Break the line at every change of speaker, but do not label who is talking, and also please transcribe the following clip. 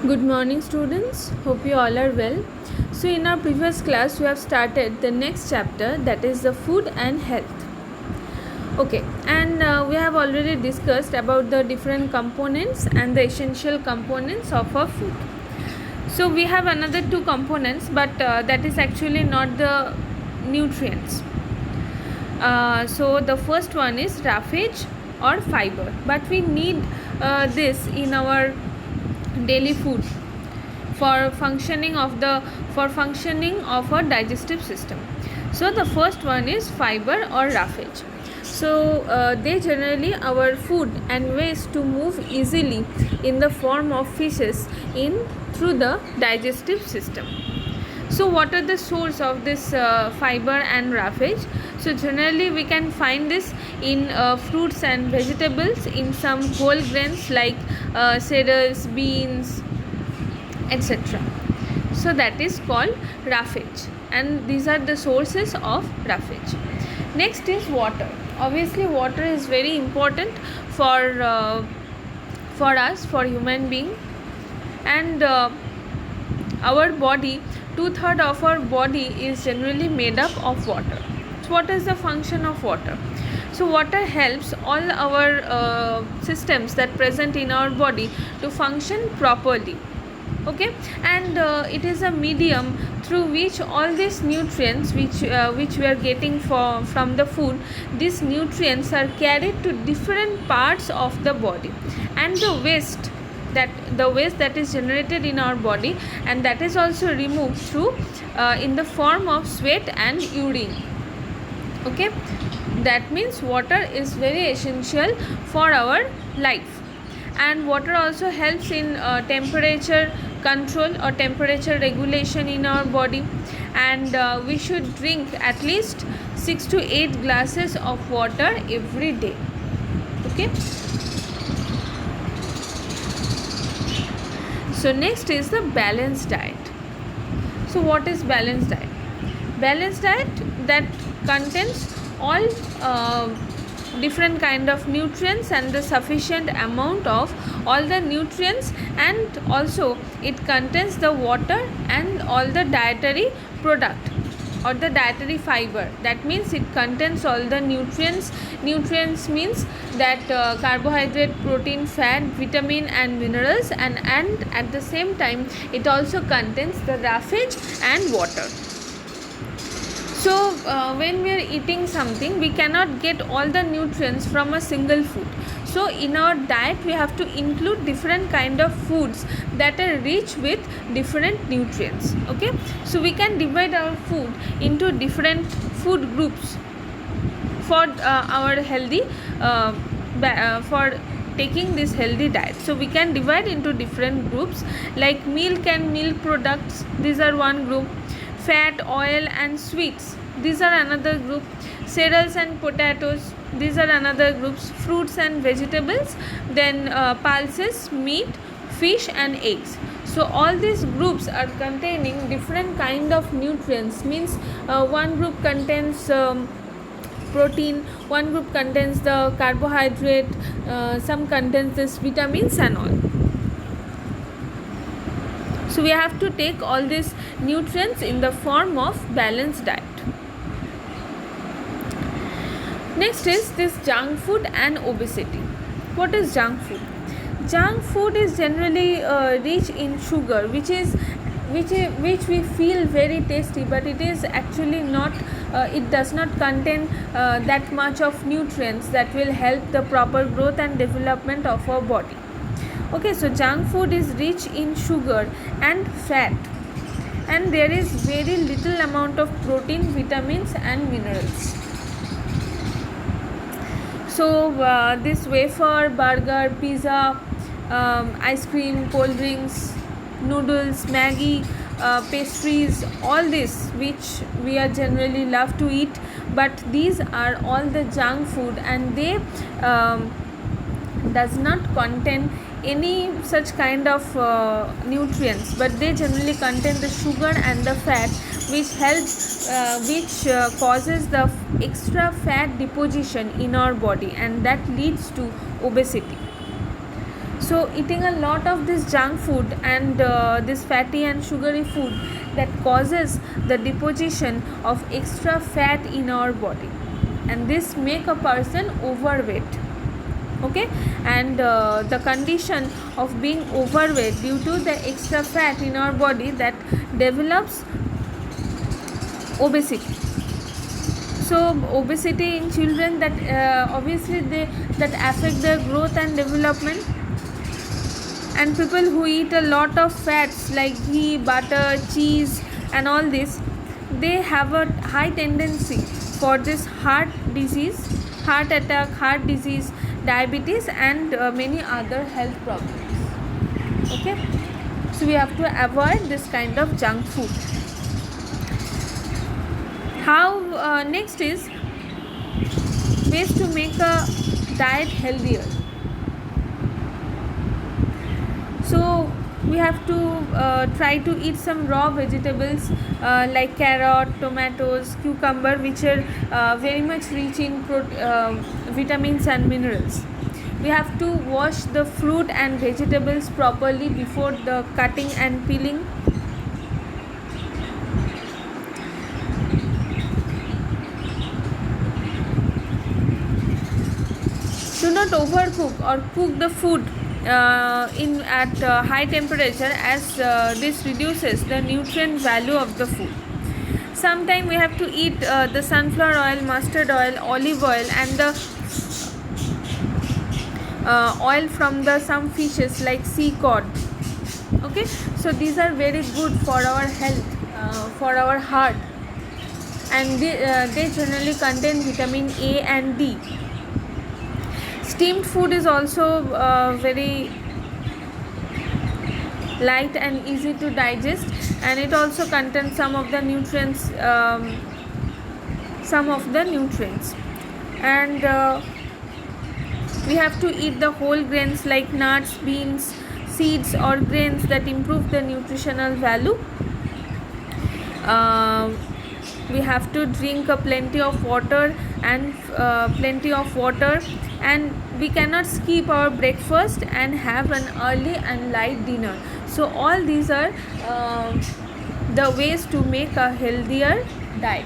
Good morning, students. Hope you all are well. So, in our previous class, we have started the next chapter, that is the food and health. Okay, and we have already discussed about the different components and the essential components of our food. So, we have another two components, but that is actually not the nutrients. So, the first one is roughage or fiber, but we need this in our daily food for functioning of our digestive system. So the first one is fiber or roughage. So they generally our food and ways to move easily in the form of fishes in through the digestive system. So what are the source of this fiber and roughage? So generally we can find this in fruits and vegetables, in some whole grains like cereals, beans, etc. So that is called roughage, and these are the sources of roughage. Next is water. Obviously water is very important for us, for human being, and our body, 2/3 of our body is generally made up of water. So what is the function of water? So water helps all our systems that present in our body to function properly. Okay, and it is a medium through which all these nutrients which we are getting from the food, these nutrients are carried to different parts of the body, and the waste that is generated in our body, and that is also removed through in the form of sweat and urine. Okay, that means water is very essential for our life. And water also helps in temperature control or temperature regulation in our body, and we should drink at least 6 to 8 glasses of water every day. Okay, so next is the balanced diet. So what is balanced diet? Balanced diet that contains all different kind of nutrients and the sufficient amount of all the nutrients, and also it contains the water and all the dietary product or the dietary fiber. That means it contains all the nutrients means that carbohydrate, protein, fat, vitamin and minerals, and at the same time it also contains the roughage and water. So when we are eating something, we cannot get all the nutrients from a single food. So in our diet we have to include different kind of foods that are rich with different nutrients. Okay, so we can divide our food into different food groups for our healthy for taking this healthy diet. So we can divide into different groups like milk and milk products, these are one group. Fat, oil and sweets, these are another group. Cereals and potatoes, these are another groups. Fruits and vegetables, then pulses, meat, fish and eggs. So all these groups are containing different kind of nutrients, means one group contains protein, one group contains the carbohydrate, some contains this vitamins and all. So we have to take all these nutrients in the form of balanced diet. Next is this junk food and obesity. What is junk food? Junk food is generally rich in sugar, which we feel very tasty, but it is actually not. It does not contain that much of nutrients that will help the proper growth and development of our body. Okay, so junk food is rich in sugar and fat, and there is very little amount of protein, vitamins and minerals. So this wafer, burger, pizza, ice cream, cold drinks, noodles, Maggi, pastries, all this which we are generally love to eat, but these are all the junk food, and they does not contain any such kind of nutrients, but they generally contain the sugar and the fat, which helps causes the extra fat deposition in our body, and that leads to obesity. So eating a lot of this junk food and this fatty and sugary food, that causes the deposition of extra fat in our body, and this make a person overweight. Okay, and the condition of being overweight due to the extra fat in our body, that develops obesity. So obesity in children, that obviously that affect their growth and development. And people who eat a lot of fats like ghee, butter, cheese and all this, they have a high tendency for this heart disease, heart attack, heart disease, diabetes and many other health problems. Okay, so we have to avoid this kind of junk food. How next is ways to make a diet healthier. So we have to try to eat some raw vegetables like carrot, tomatoes, cucumber, which are very much rich in vitamins and minerals. We have to wash the fruit and vegetables properly before the cutting and peeling. Do not overcook or cook the food at high temperature, as this reduces the nutrient value of the food. Sometimes we have to eat the sunflower oil, mustard oil, olive oil and the oil from the some fishes like sea cod. Okay, so these are very good for our health, for our heart, and they generally contain vitamin A and D. Steamed food is also very light and easy to digest, and it also contains some of the nutrients, and we have to eat the whole grains like nuts, beans, seeds or grains that improve the nutritional value. We have to drink plenty of water, and we cannot skip our breakfast and have an early and light dinner. So all these are the ways to make a healthier diet.